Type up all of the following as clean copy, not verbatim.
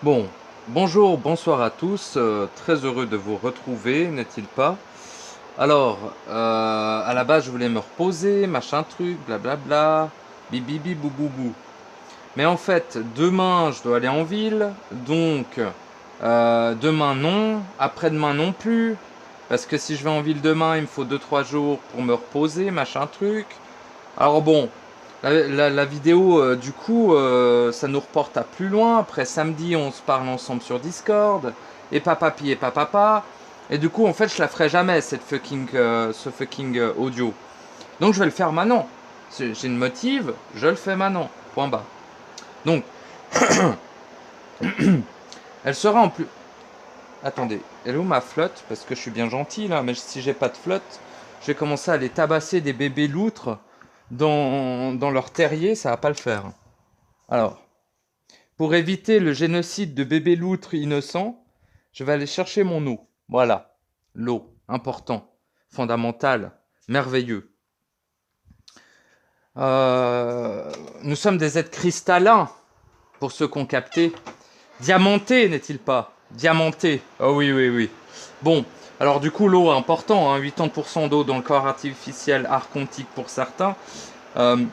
Bon, bonjour, bonsoir à tous, très heureux de vous retrouver, n'est-il pas? Alors, à la base, je voulais me reposer, machin truc, blablabla, bibibi bouboubou. Mais en fait, demain, je dois aller en ville, donc demain non, après-demain non plus, parce que si je vais en ville demain, il me faut 2 3 jours pour me reposer, machin truc. Alors bon, la vidéo, du coup, ça nous reporte à plus loin. Après samedi, on se parle ensemble sur Discord. Et papapi et papapa. Et du coup, en fait, je la ferai jamais, ce fucking audio. Donc je vais le faire maintenant. J'ai une motive, je le fais maintenant. Point bas. Donc, elle sera en plus... Attendez, elle est où ma flotte? Parce que je suis bien gentil là, mais si j'ai pas de flotte, je vais commencer à les tabasser des bébés loutres dans leur terrier, ça va pas le faire. Alors, pour éviter le génocide de bébés loutres innocents, je vais aller chercher mon eau. Voilà, l'eau, important, fondamental, merveilleux. Nous sommes des êtres cristallins, pour ceux qui ont capté. Diamantés, n'est-il pas? Diamantés. Oh oui, oui, oui. Bon, alors du coup, l'eau, important, hein, 80% d'eau dans le corps artificiel archontique pour certains. Euh,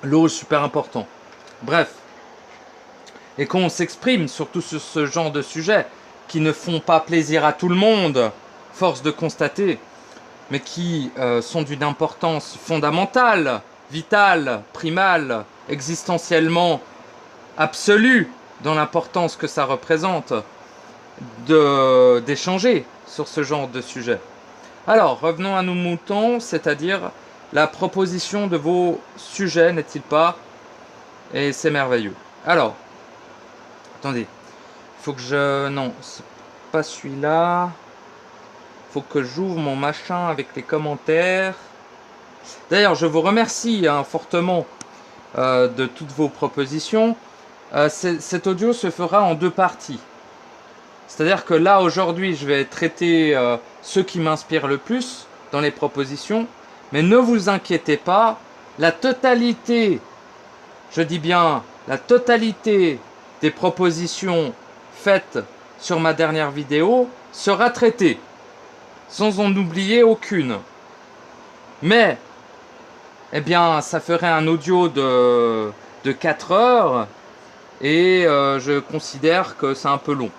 L'eau est super important. Bref, et quand on s'exprime, surtout sur ce genre de sujets, qui ne font pas plaisir à tout le monde, force de constater, mais qui sont d'une importance fondamentale, vitale, primale, existentiellement absolue, dans l'importance que ça représente, d'échanger sur ce genre de sujet. Alors, revenons à nos moutons, c'est-à-dire la proposition de vos sujets, n'est-il pas? Et c'est merveilleux. Alors, attendez, faut que je... Non, c'est pas celui-là. Faut que j'ouvre mon machin avec les commentaires. D'ailleurs, je vous remercie hein, fortement de toutes vos propositions. Cet audio se fera en 2 parties. C'est-à-dire que là, aujourd'hui, je vais traiter ceux qui m'inspirent le plus dans les propositions. Mais ne vous inquiétez pas, la totalité, je dis bien la totalité des propositions faites sur ma dernière vidéo sera traitée, sans en oublier aucune. Mais, eh bien, ça ferait un audio de 4 heures et je considère que c'est un peu long.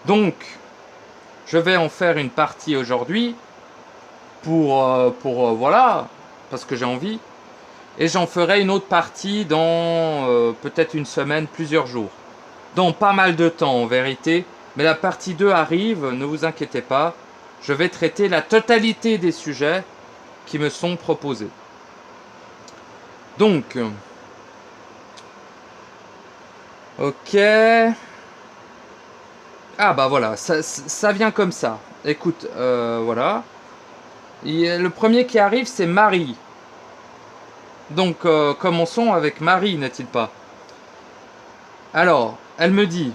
Donc, je vais en faire une partie aujourd'hui pour voilà, parce que j'ai envie. Et j'en ferai une autre partie dans peut-être une semaine, plusieurs jours. Dans pas mal de temps en vérité. Mais la partie 2 arrive, ne vous inquiétez pas. Je vais traiter la totalité des sujets qui me sont proposés. Donc, ok. Ah bah voilà, ça vient comme ça. Écoute, voilà. Le premier qui arrive, c'est Marie. Donc, commençons avec Marie, n'est-il pas? Alors, elle me dit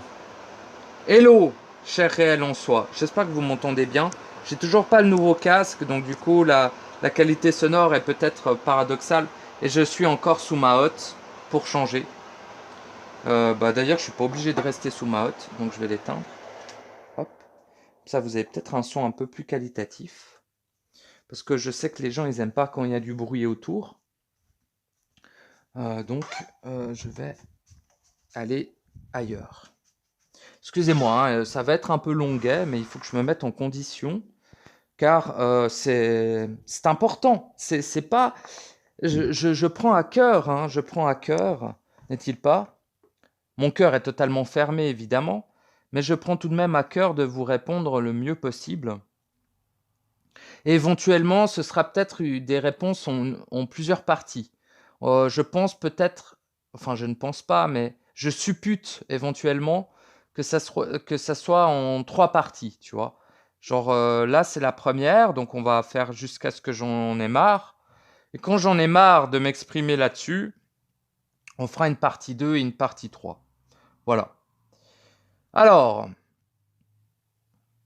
Hello, cher réel en soi. J'espère que vous m'entendez bien. J'ai toujours pas le nouveau casque, donc du coup, la qualité sonore est peut-être paradoxale. Et je suis encore sous ma hotte pour changer. Bah, d'ailleurs, je suis pas obligé de rester sous ma hotte, donc je vais l'éteindre. Hop. Ça, vous avez peut-être un son un peu plus qualitatif. Parce que je sais que les gens, ils aiment pas quand il y a du bruit autour. Donc, je vais aller ailleurs. Excusez-moi, hein, ça va être un peu longuet, mais il faut que je me mette en condition, car c'est important. C'est pas, je prends à cœur, hein, je prends à cœur, n'est-il pas? Mon cœur est totalement fermé, évidemment, mais je prends tout de même à cœur de vous répondre le mieux possible. Et éventuellement, ce sera peut-être des réponses en plusieurs parties. Je pense peut-être, enfin je ne pense pas, mais je suppute éventuellement que ça soit en 3 parties, tu vois. Genre là, c'est la première, donc on va faire jusqu'à ce que j'en ai marre. Et quand j'en ai marre de m'exprimer là-dessus, on fera une partie 2 et une partie 3. Voilà. Alors,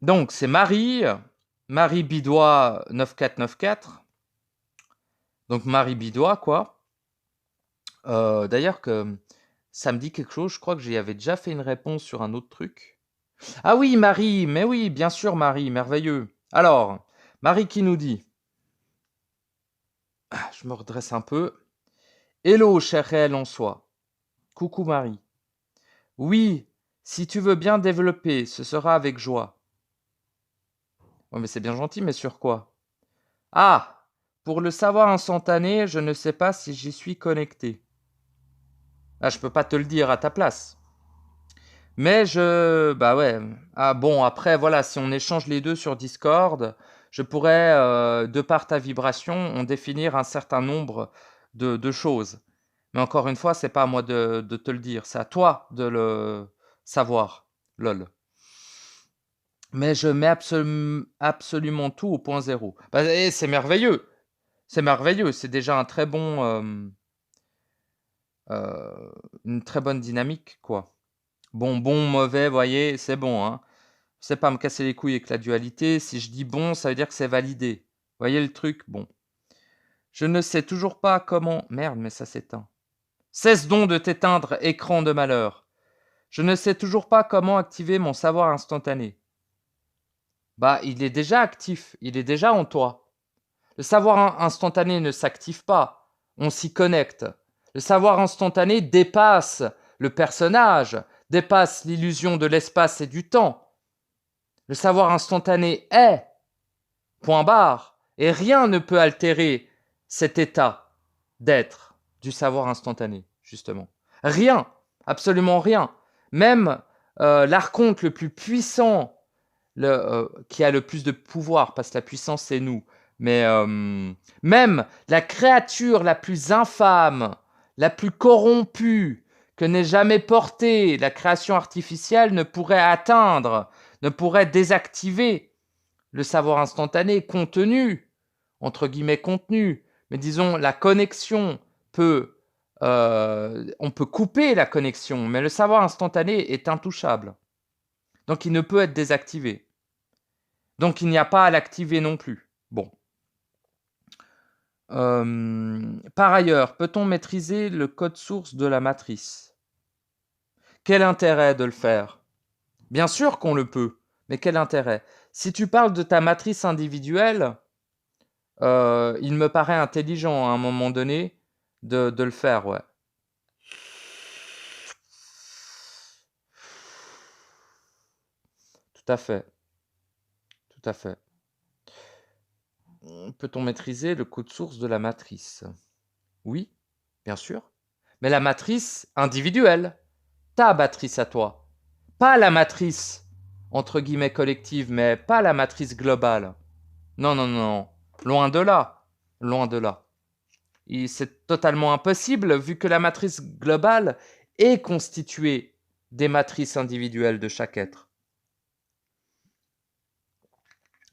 donc c'est Marie, Marie Bidois 9494. Donc Marie Bidois, quoi. D'ailleurs, que Ça me dit quelque chose, je crois que j'y avais déjà fait une réponse sur un autre truc. Ah oui, Marie, mais oui, bien sûr, Marie, merveilleux. Alors, Marie qui nous dit, je me redresse un peu. Hello, cher réel en soi. Coucou Marie. Oui, si tu veux bien développer, ce sera avec joie. Oh, mais c'est bien gentil, mais sur quoi? Ah, pour le savoir instantané, je ne sais pas si j'y suis connecté. Ah, je peux pas te le dire à ta place. Mais bah ouais. Ah bon, après, voilà, si on échange les deux sur Discord, je pourrais, de par ta vibration, en définir un certain nombre de choses. Mais encore une fois, c'est pas à moi de te le dire, c'est à toi de le savoir, lol. Mais je mets absolument tout au point zéro. Bah, et c'est merveilleux, c'est déjà un très bon, une très bonne dynamique, quoi. Bon, mauvais, voyez, c'est bon, hein. C'est pas me casser les couilles avec la dualité. Si je dis bon, ça veut dire que c'est validé. Voyez le truc? Bon. Je ne sais toujours pas comment. Merde, mais ça s'éteint. Cesse donc de t'éteindre, écran de malheur. Je ne sais toujours pas comment activer mon savoir instantané. Bah, il est déjà actif, il est déjà en toi. Le savoir instantané ne s'active pas, on s'y connecte. Le savoir instantané dépasse le personnage, dépasse l'illusion de l'espace et du temps. Le savoir instantané est, point barre, et rien ne peut altérer cet état d'être du savoir instantané, justement. Rien, absolument rien. Même l'archonte le plus puissant, qui a le plus de pouvoir, parce que la puissance c'est nous, mais même la créature la plus infâme, la plus corrompue que n'ait jamais portée la création artificielle ne pourrait atteindre, ne pourrait désactiver le savoir instantané contenu, entre guillemets contenu, mais disons la connexion peut, on peut couper la connexion, mais le savoir instantané est intouchable. Donc il ne peut être désactivé. Donc il n'y a pas à l'activer non plus. Bon. Par ailleurs, peut-on maîtriser le code source de la matrice? Quel intérêt de le faire? Bien sûr qu'on le peut, mais quel intérêt? Si tu parles de ta matrice individuelle, il me paraît intelligent à un moment donné de le faire, ouais. Tout à fait, tout à fait. Peut-on maîtriser le code source de la matrice? Oui, bien sûr. Mais la matrice individuelle, ta matrice à toi. Pas la matrice, entre guillemets, collective, mais pas la matrice globale. Non, non, non. Loin de là. Loin de là. C'est totalement impossible vu que la matrice globale est constituée des matrices individuelles de chaque être.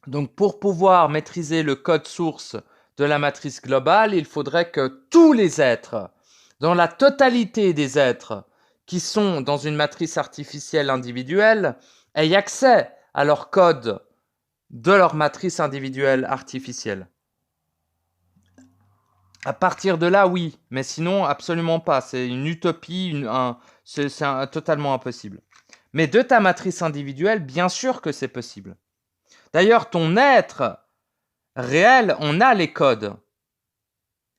Donc pour pouvoir maîtriser le code source de la matrice globale, il faudrait que tous les êtres, dans la totalité des êtres qui sont dans une matrice artificielle individuelle, aient accès à leur code de leur matrice individuelle artificielle. À partir de là, oui, mais sinon, absolument pas. C'est une utopie, c'est totalement impossible. Mais de ta matrice individuelle, bien sûr que c'est possible. D'ailleurs, ton être réel, on a les codes.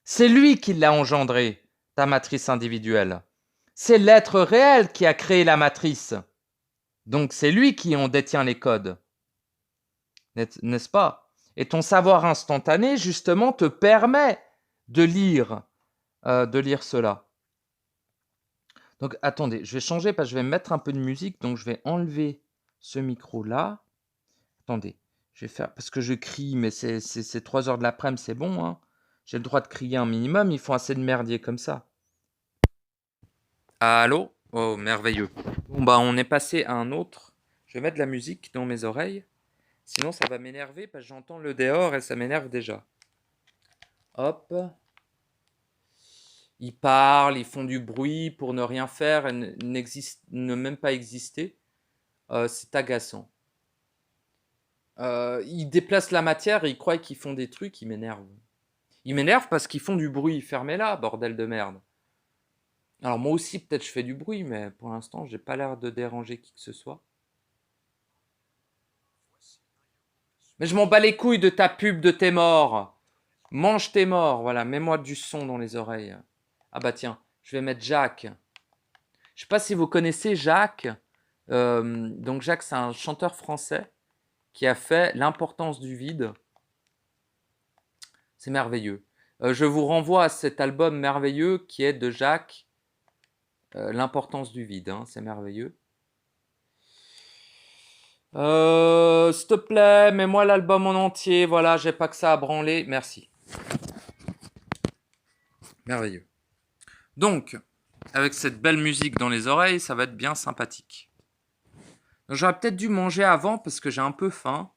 C'est lui qui l'a engendré, ta matrice individuelle. C'est l'être réel qui a créé la matrice. Donc c'est lui qui en détient les codes. N'est-ce pas? Et ton savoir instantané, justement, te permet de lire cela. Donc attendez, je vais changer parce que je vais mettre un peu de musique, donc je vais enlever ce micro-là. Attendez, je vais faire, parce que je crie, mais c'est 3 heures de l'après-midi, c'est bon, hein. J'ai le droit de crier un minimum, ils font assez de merdier comme ça. Allô? Oh, merveilleux. Bon, bah, on est passé à un autre. Je vais mettre de la musique dans mes oreilles. Sinon, ça va m'énerver parce que j'entends le dehors et ça m'énerve déjà. Hop. Ils parlent, ils font du bruit pour ne rien faire et ne même pas exister. C'est agaçant. Ils déplacent la matière et ils croient qu'ils font des trucs, ils m'énervent. Ils m'énervent parce qu'ils font du bruit. Fermez-la, bordel de merde. Alors moi aussi, peut-être je fais du bruit, mais pour l'instant, j'ai pas l'air de déranger qui que ce soit. Mais je m'en bats les couilles de ta pub de tes morts. Mange tes morts, voilà, mets-moi du son dans les oreilles. Ah bah tiens, je vais mettre Jacques. Je sais pas si vous connaissez Jacques. Donc Jacques, c'est un chanteur français qui a fait L'importance du vide. C'est merveilleux. Je vous renvoie à cet album merveilleux qui est de Jacques, L'importance du vide. Hein, c'est merveilleux. S'il te plaît, mets-moi l'album en entier. Voilà, j'ai pas que ça à branler. Merci. Merveilleux. Donc, avec cette belle musique dans les oreilles, ça va être bien sympathique. Donc, j'aurais peut-être dû manger avant parce que j'ai un peu faim.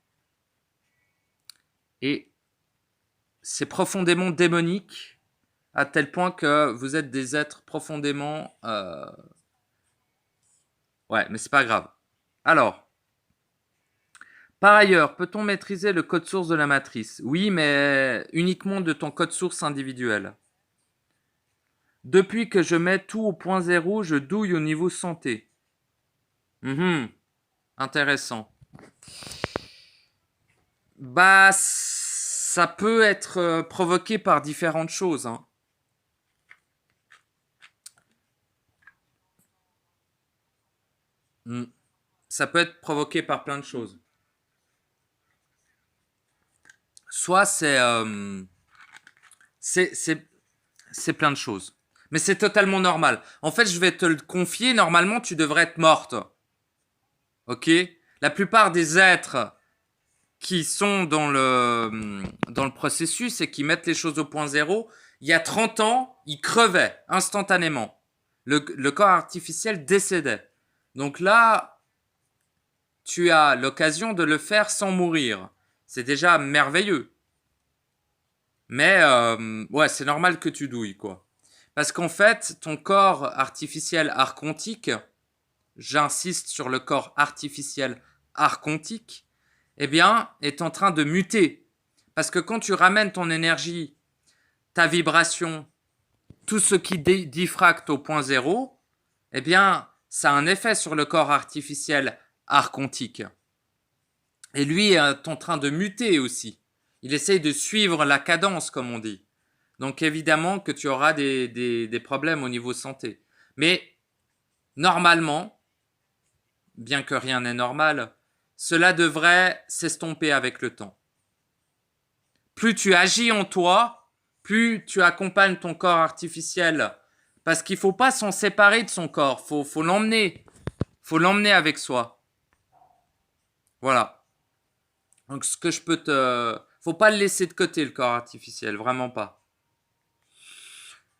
Et c'est profondément démonique à tel point que vous êtes des êtres profondément... Ouais, mais c'est pas grave. Alors, par ailleurs, peut-on maîtriser le code source de la matrice? Oui, mais uniquement de ton code source individuel. Depuis que je mets tout au point zéro, je douille au niveau santé. Intéressant. Bah, ça peut être provoqué par différentes choses. Hein. Ça peut être provoqué par plein de choses. Soit c'est plein de choses. Mais c'est totalement normal. En fait, je vais te le confier. Normalement, tu devrais être morte. Ok? La plupart des êtres qui sont dans le processus et qui mettent les choses au point zéro, il y a 30 ans, ils crevaient instantanément. Le corps artificiel décédait. Donc là, tu as l'occasion de le faire sans mourir. C'est déjà merveilleux. Mais ouais, c'est normal que tu douilles, quoi. Parce qu'en fait, ton corps artificiel archontique, j'insiste sur le corps artificiel archontique, eh bien, est en train de muter. Parce que quand tu ramènes ton énergie, ta vibration, tout ce qui diffracte au point zéro, eh bien, ça a un effet sur le corps artificiel archontique. Et lui est en train de muter aussi. Il essaye de suivre la cadence, comme on dit. Donc évidemment que tu auras des problèmes au niveau santé. Mais normalement, bien que rien n'est normal, cela devrait s'estomper avec le temps. Plus tu agis en toi, plus tu accompagnes ton corps artificiel. Parce qu'il ne faut pas s'en séparer de son corps. Faut l'emmener. Faut l'emmener avec soi. Voilà. Donc ce que je peux te... Faut pas le laisser de côté, le corps artificiel. Vraiment pas.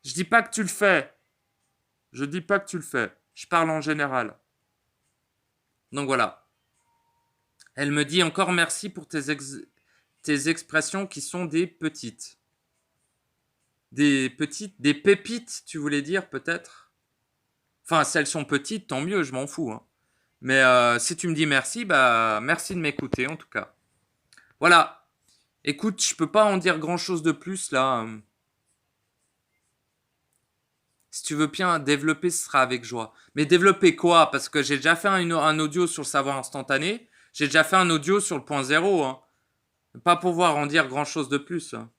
Je dis pas que tu le fais. Je dis pas que tu le fais. Je parle en général. Donc voilà. Elle me dit encore merci pour tes expressions qui sont des petites. Des pépites, tu voulais dire peut-être? Enfin, si elles sont petites, tant mieux, je m'en fous. Hein. Mais si tu me dis merci, bah merci de m'écouter en tout cas. Voilà. Écoute, je peux pas en dire grand-chose de plus là. Si tu veux bien développer, ce sera avec joie. Mais développer quoi? Parce que j'ai déjà fait un audio sur le savoir instantané. J'ai déjà fait un audio sur le point zéro. Hein. Pas pouvoir en dire grand-chose de plus. Hein.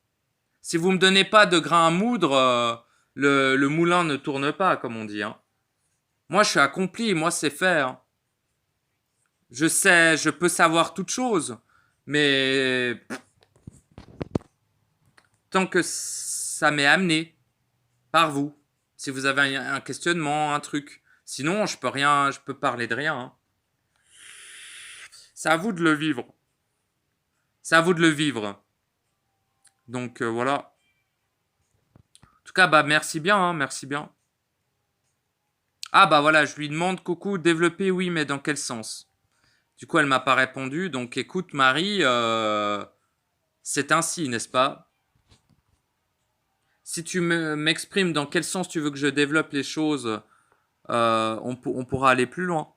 Si vous me donnez pas de grain à moudre, le moulin ne tourne pas, comme on dit. Hein. Moi, je suis accompli. Moi, c'est fait. Hein. Je sais, je peux savoir toute chose. Mais tant que ça m'est amené par vous. Si vous avez un questionnement, un truc. Sinon, je peux parler de rien. Hein. C'est à vous de le vivre. C'est à vous de le vivre. Donc voilà. En tout cas, bah merci bien, hein, merci bien. Ah bah voilà, je lui demande coucou, développer, oui, mais dans quel sens? Du coup, elle m'a pas répondu. Donc écoute, Marie, c'est ainsi, n'est-ce pas? Si tu m'exprimes dans quel sens tu veux que je développe les choses, on pourra aller plus loin.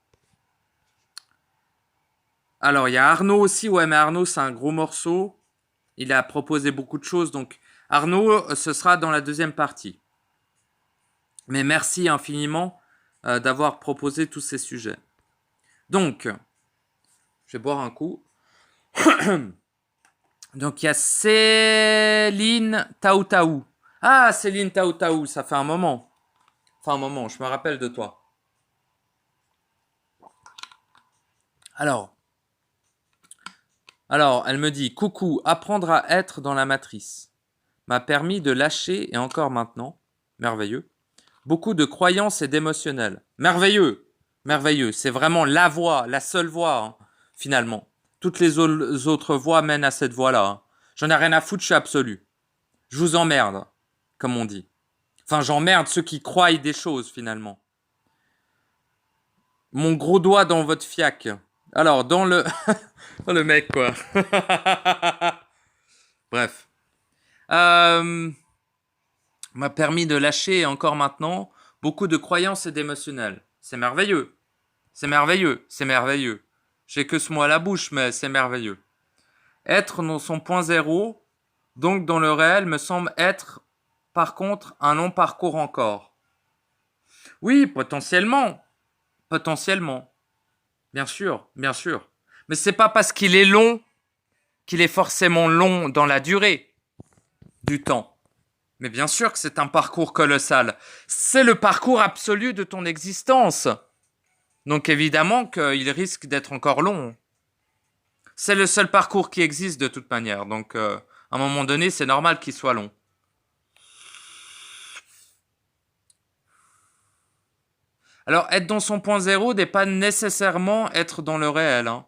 Alors, il y a Arnaud aussi. Ouais, mais Arnaud, c'est un gros morceau. Il a proposé beaucoup de choses. Donc, Arnaud, ce sera dans la deuxième partie. Mais merci infiniment d'avoir proposé tous ces sujets. Donc, je vais boire un coup. Donc, il y a Céline Taoutaou. Ah, Céline Taoutaou, ça fait un moment. Enfin, un moment, je me rappelle de toi. Alors, elle me dit, coucou, apprendre à être dans la matrice m'a permis de lâcher, et encore maintenant, merveilleux, beaucoup de croyances et d'émotionnels. Merveilleux, merveilleux, c'est vraiment la voie, la seule voie, hein, finalement. Toutes les autres voies mènent à cette voie-là. Hein. J'en ai rien à foutre, je suis absolu. Je vous emmerde, comme on dit. Enfin, j'emmerde ceux qui croient des choses, finalement. Mon gros doigt dans votre fiac. Alors, dans le... oh, le mec, quoi. Bref. M'a permis de lâcher, encore maintenant, beaucoup de croyances et d'émotionnels. C'est merveilleux. C'est merveilleux. C'est merveilleux. J'ai que ce mot à la bouche, mais c'est merveilleux. Être dans son point zéro, donc dans le réel, me semble être, par contre, un long parcours encore. Oui, potentiellement. Potentiellement. Bien sûr, bien sûr. Mais c'est pas parce qu'il est long qu'il est forcément long dans la durée du temps. Mais bien sûr que c'est un parcours colossal. C'est le parcours absolu de ton existence. Donc évidemment qu'il risque d'être encore long. C'est le seul parcours qui existe de toute manière. Donc à un moment donné, c'est normal qu'il soit long. Alors être dans son point zéro n'est pas nécessairement être dans le réel. Hein.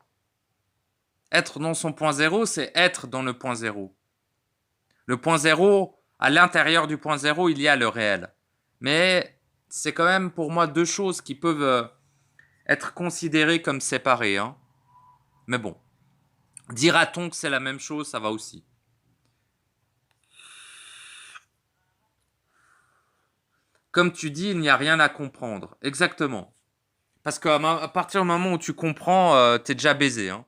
Être dans son point zéro, c'est être dans le point zéro. Le point zéro, à l'intérieur du point zéro, il y a le réel. Mais c'est quand même pour moi deux choses qui peuvent être considérées comme séparées. Hein. Mais bon, dira-t-on que c'est la même chose, ça va aussi. Comme tu dis, il n'y a rien à comprendre. Exactement. Parce qu'à partir du moment où tu comprends, t'es déjà baisé. Hein.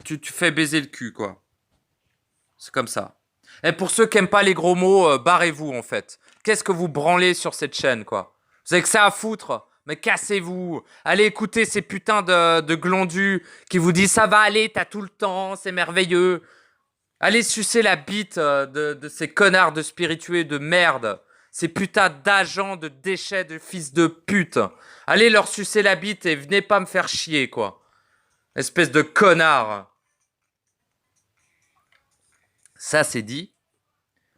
Tu fais baiser le cul, quoi. C'est comme ça. Et pour ceux qui n'aiment pas les gros mots, barrez-vous, en fait. Qu'est-ce que vous branlez sur cette chaîne, quoi? Vous avez que ça à foutre. Mais cassez-vous. Allez écouter ces putains de glandus qui vous disent ça va aller, t'as tout le temps, c'est merveilleux. Allez sucer la bite de ces connards de spiritueux de merde. Ces putains d'agents, de déchets, de fils de pute. Allez leur sucer la bite et venez pas me faire chier, quoi. Espèce de connard. Ça, c'est dit.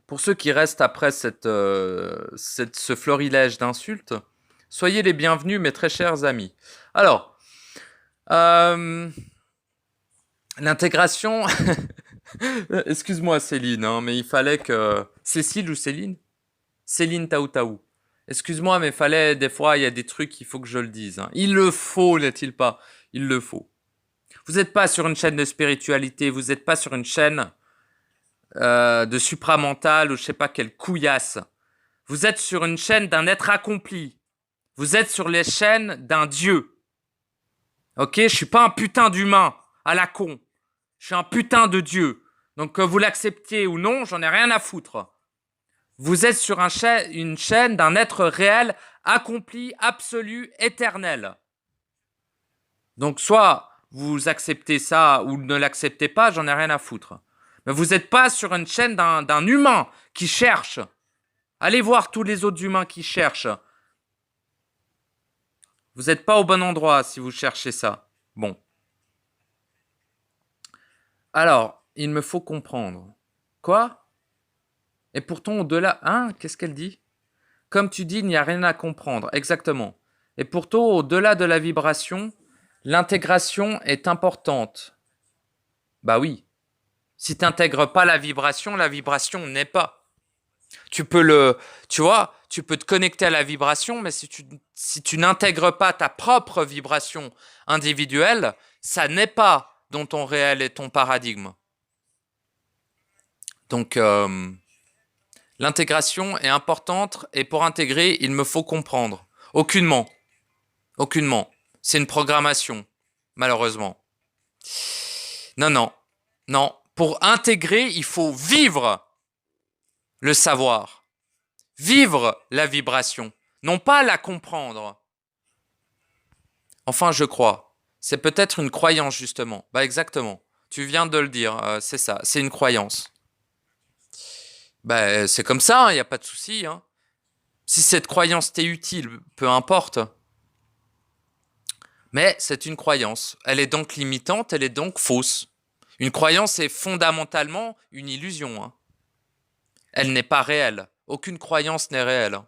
Pour ceux qui restent après ce florilège d'insultes, soyez les bienvenus, mes très chers amis. Alors, l'intégration... Excuse-moi Céline, hein, mais il fallait que... Cécile ou Céline? Céline Taoutaou. Excuse-moi, mais fallait des fois, il y a des trucs, il faut que je le dise. Hein. Il le faut, n'est-il pas? Il le faut. Vous n'êtes pas sur une chaîne de spiritualité, vous n'êtes pas sur une chaîne de supramental ou je sais pas quelle couillasse. Vous êtes sur une chaîne d'un être accompli. Vous êtes sur les chaînes d'un dieu. Ok, je suis pas un putain d'humain à la con. Je suis un putain de dieu. Donc que vous l'acceptiez ou non, j'en ai rien à foutre. Vous êtes sur une chaîne d'un être réel, accompli, absolu, éternel. Donc soit vous acceptez ça ou ne l'acceptez pas, j'en ai rien à foutre. Mais vous n'êtes pas sur une chaîne d'un humain qui cherche. Allez voir tous les autres humains qui cherchent. Vous n'êtes pas au bon endroit si vous cherchez ça. Bon. Alors, il me faut comprendre. Quoi? Et pourtant, au-delà... Hein? Qu'est-ce qu'elle dit? Comme tu dis, il n'y a rien à comprendre. Exactement. Et pourtant, au-delà de la vibration, l'intégration est importante. Bah oui. Si tu n'intègres pas la vibration n'est pas. Tu peux te connecter à la vibration, mais si tu n'intègres pas ta propre vibration individuelle, ça n'est pas dans ton réel et ton paradigme. Donc, l'intégration est importante et pour intégrer, il me faut comprendre. Aucunement. Aucunement. C'est une programmation, malheureusement. Non. Pour intégrer, il faut vivre le savoir. vivre la vibration, non pas la comprendre. Enfin, je crois. C'est peut-être une croyance, justement. Bah, exactement. Tu viens de le dire, c'est ça, c'est une croyance. Bah, c'est comme ça, il n'y a pas de souci. Hein. Si cette croyance t'est utile, peu importe. Mais c'est une croyance. Elle est donc limitante, elle est donc fausse. Une croyance est fondamentalement une illusion. Hein. Elle n'est pas réelle. Aucune croyance n'est réelle.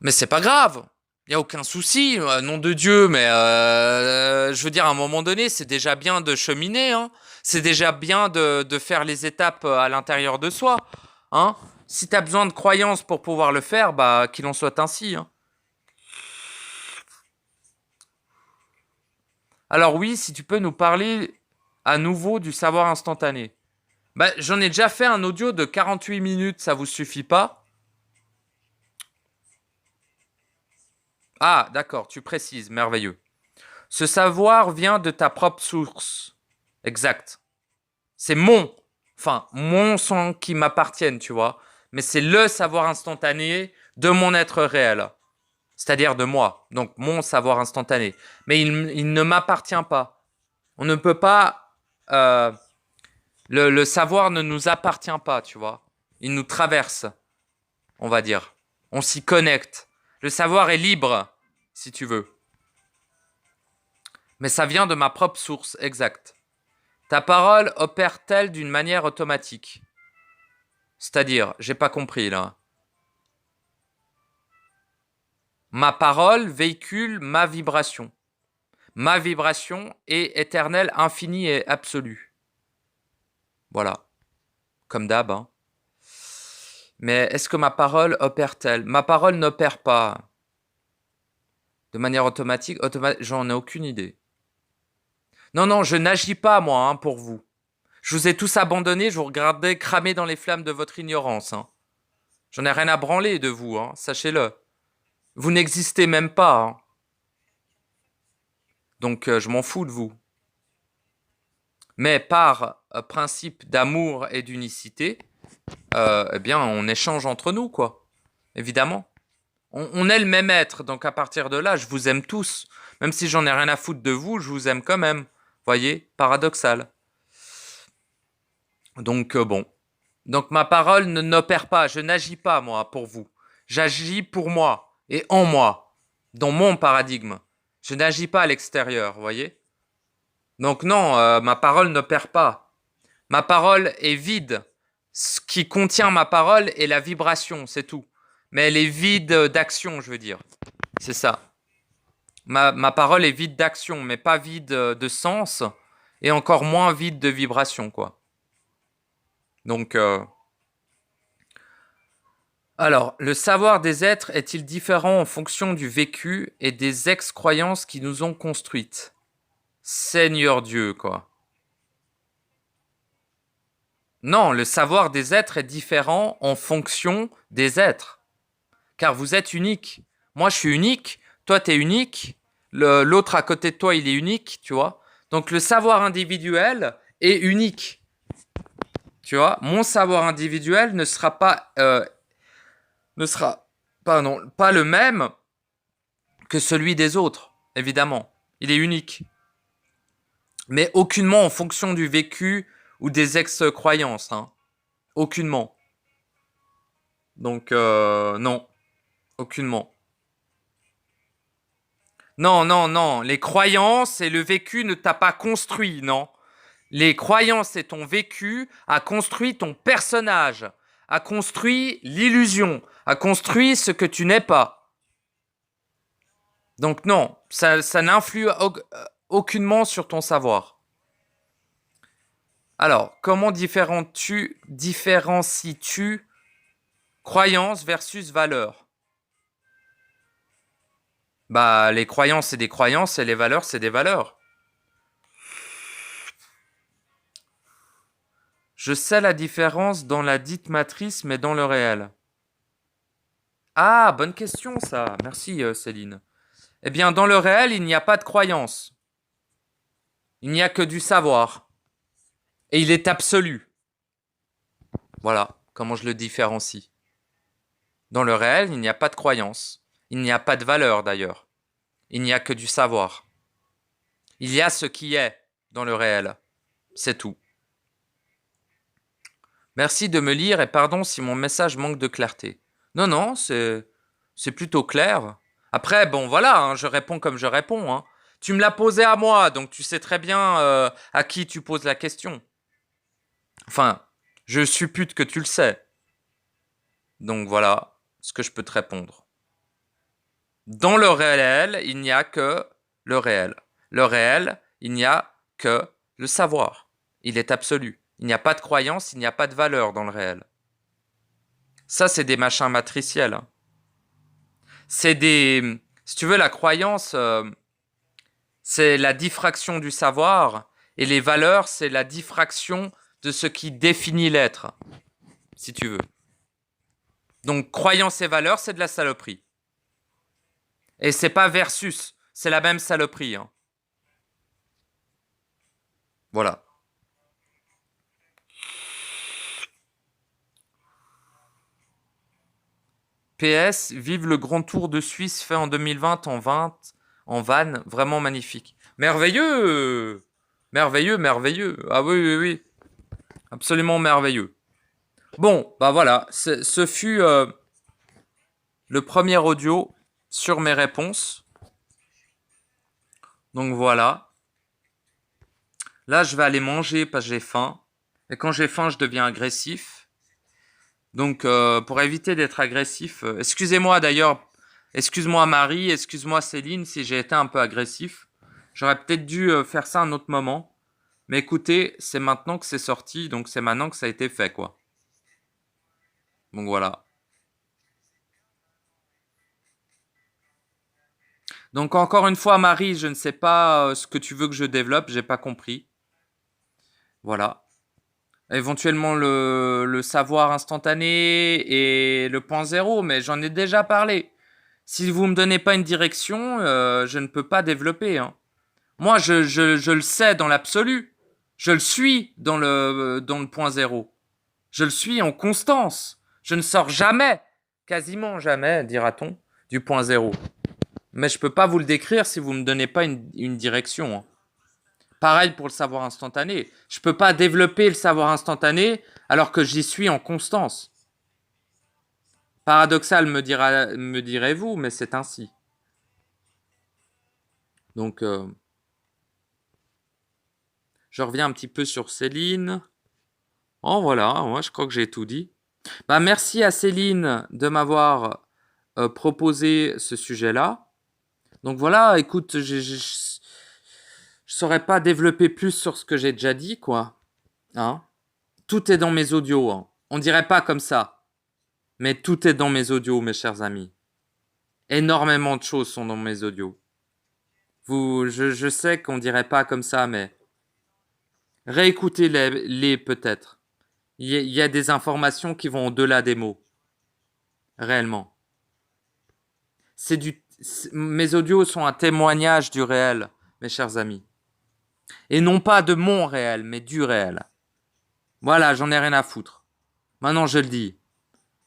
Mais c'est pas grave. Il n'y a aucun souci, nom de Dieu, mais je veux dire, à un moment donné, c'est déjà bien de cheminer, hein. C'est déjà bien de faire les étapes à l'intérieur de soi. Hein. Si tu as besoin de croyances pour pouvoir le faire, bah qu'il en soit ainsi. Hein. Alors oui, si tu peux nous parler à nouveau du savoir instantané. Bah, j'en ai déjà fait un audio de 48 minutes, ça vous suffit pas? Ah, d'accord, tu précises, merveilleux. Ce savoir vient de ta propre source. Exact. C'est mon sans qui m'appartiennent, tu vois. Mais c'est le savoir instantané de mon être réel. C'est-à-dire de moi. Donc, mon savoir instantané. Mais il ne m'appartient pas. On ne peut pas... le savoir ne nous appartient pas, tu vois. Il nous traverse, on va dire. On s'y connecte. Le savoir est libre, si tu veux. Mais ça vient de ma propre source, exact. Ta parole opère-t-elle d'une manière automatique? C'est-à-dire, j'ai pas compris là. Ma parole véhicule ma vibration. Ma vibration est éternelle, infinie et absolue. Voilà. Comme d'hab. Hein. Mais est-ce que ma parole opère-t-elle? Ma parole n'opère pas. De manière automatique, j'en ai aucune idée. Non, non, je n'agis pas, moi, hein, pour vous. Je vous ai tous abandonnés, je vous regardais cramer dans les flammes de votre ignorance. Hein. J'en ai rien à branler de vous, hein, sachez-le. Vous n'existez même pas. Hein. Donc, je m'en fous de vous. Mais par principe d'amour et d'unicité, eh bien, on échange entre nous, quoi. Évidemment. On est le même être, donc à partir de là, je vous aime tous. Même si j'en ai rien à foutre de vous, je vous aime quand même. Voyez, paradoxal. Donc, bon. Donc, ma parole n'opère pas, je n'agis pas, moi, pour vous. J'agis pour moi et en moi, dans mon paradigme. Je n'agis pas à l'extérieur, voyez. Donc, non, ma parole n'opère pas. Ma parole est vide. Ce qui contient ma parole est la vibration, c'est tout. Mais elle est vide d'action, je veux dire. C'est ça. Ma parole est vide d'action, mais pas vide de sens, et encore moins vide de vibration, quoi. Donc, alors, le savoir des êtres est-il différent en fonction du vécu et des ex-croyances qui nous ont construites? Seigneur Dieu, quoi. Non, le savoir des êtres est différent en fonction des êtres. Car vous êtes unique. Moi, je suis unique. Toi, tu es unique. L'autre à côté de toi, il est unique, tu vois. Donc, le savoir individuel est unique. Tu vois, mon savoir individuel ne sera pas, pas le même que celui des autres, évidemment. Il est unique. Mais aucunement en fonction du vécu ou des ex-croyances. Hein. Aucunement. Donc, non. Aucunement. Non, non, non. Les croyances et le vécu ne t'a pas construit, non. Les croyances et ton vécu a construit ton personnage, a construit l'illusion, a construit ce que tu n'es pas. Donc non, ça n'influe aucunement sur ton savoir. Alors, comment différencies-tu croyance versus valeur? Bah, les croyances, c'est des croyances et les valeurs, c'est des valeurs. Je sais la différence dans la dite matrice, mais dans le réel. Ah, bonne question ça. Merci Céline. Eh bien, dans le réel, il n'y a pas de croyance. Il n'y a que du savoir. Et il est absolu. Voilà comment je le différencie. Dans le réel, il n'y a pas de croyance. Il n'y a pas de valeur d'ailleurs. Il n'y a que du savoir. Il y a ce qui est dans le réel. C'est tout. Merci de me lire et pardon si mon message manque de clarté. Non, non, c'est plutôt clair. Après, bon, voilà, hein, je réponds comme je réponds. Hein. Tu me l'as posé à moi, donc tu sais très bien à qui tu poses la question. Enfin, je suppute que tu le sais. Donc voilà ce que je peux te répondre. Dans le réel, il n'y a que le réel. Le réel, il n'y a que le savoir. Il est absolu. Il n'y a pas de croyance, il n'y a pas de valeur dans le réel. Ça, c'est des machins matriciels. Hein. C'est des... Si tu veux, la croyance, c'est la diffraction du savoir, et les valeurs, c'est la diffraction de ce qui définit l'être, si tu veux. Donc, croyance et valeur, c'est de la saloperie. Et c'est pas versus, c'est la même saloperie. Hein. Voilà. PS, vive le grand tour de Suisse fait en 2020 en van, vraiment magnifique. Merveilleux! Merveilleux, merveilleux. Ah oui, oui, oui. Absolument merveilleux. Bon, bah voilà, ce fut le premier audio sur mes réponses. Donc voilà. Là, je vais aller manger parce que j'ai faim. Et quand j'ai faim, je deviens agressif. Donc, pour éviter d'être agressif, excusez-moi d'ailleurs, excuse-moi Marie, excuse-moi Céline si j'ai été un peu agressif. J'aurais peut-être dû faire ça à un autre moment. Mais écoutez, c'est maintenant que c'est sorti, donc c'est maintenant que ça a été fait, quoi. Donc voilà. Donc encore une fois, Marie, je ne sais pas ce que tu veux que je développe, j'ai pas compris. Voilà. Éventuellement le savoir instantané et le point zéro, mais j'en ai déjà parlé. Si vous me donnez pas une direction, je ne peux pas développer. Hein. Moi, je le sais dans l'absolu. Je le suis dans le point zéro. Je le suis en constance. Je ne sors jamais, quasiment jamais, dira-t-on, du point zéro. Mais je peux pas vous le décrire si vous me donnez pas une direction. Hein. Pareil pour le savoir instantané. Je peux pas développer le savoir instantané alors que j'y suis en constance. Paradoxal me direz-vous, mais c'est ainsi. Donc, je reviens un petit peu sur Céline. Oh voilà, moi je crois que j'ai tout dit. Bah, merci à Céline de m'avoir proposé ce sujet-là. Donc voilà, écoute, je saurais pas développer plus sur ce que j'ai déjà dit, quoi. Hein? Tout est dans mes audios. Hein. On dirait pas comme ça. Mais tout est dans mes audios, mes chers amis. Énormément de choses sont dans mes audios. Je sais qu'on dirait pas comme ça, mais réécoutez-les peut-être. Il y a des informations qui vont au-delà des mots. Réellement. Mes audios sont un témoignage du réel, mes chers amis. Et non pas de mon réel, mais du réel. Voilà, j'en ai rien à foutre. Maintenant, je le dis.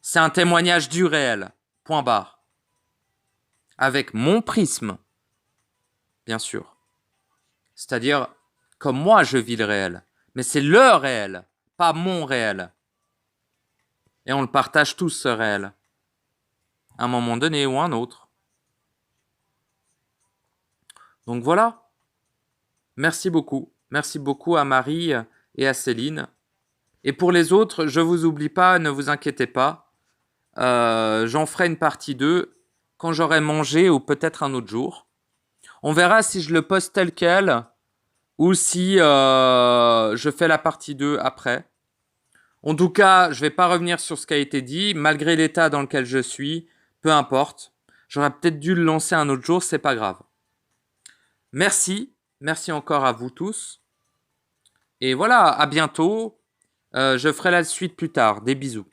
C'est un témoignage du réel. Point barre. Avec mon prisme, bien sûr. C'est-à-dire, comme moi, je vis le réel. Mais c'est le réel, pas mon réel. Et on le partage tous, ce réel. À un moment donné ou un autre. Donc voilà. Merci beaucoup. Merci beaucoup à Marie et à Céline. Et pour les autres, je vous oublie pas, ne vous inquiétez pas. J'en ferai une partie 2 quand j'aurai mangé ou peut-être un autre jour. On verra si je le poste tel quel ou si je fais la partie 2 après. En tout cas, je ne vais pas revenir sur ce qui a été dit, malgré l'état dans lequel je suis, peu importe. J'aurais peut-être dû le lancer un autre jour, c'est pas grave. Merci, merci encore à vous tous. Et voilà, à bientôt. Je ferai la suite plus tard. Des bisous.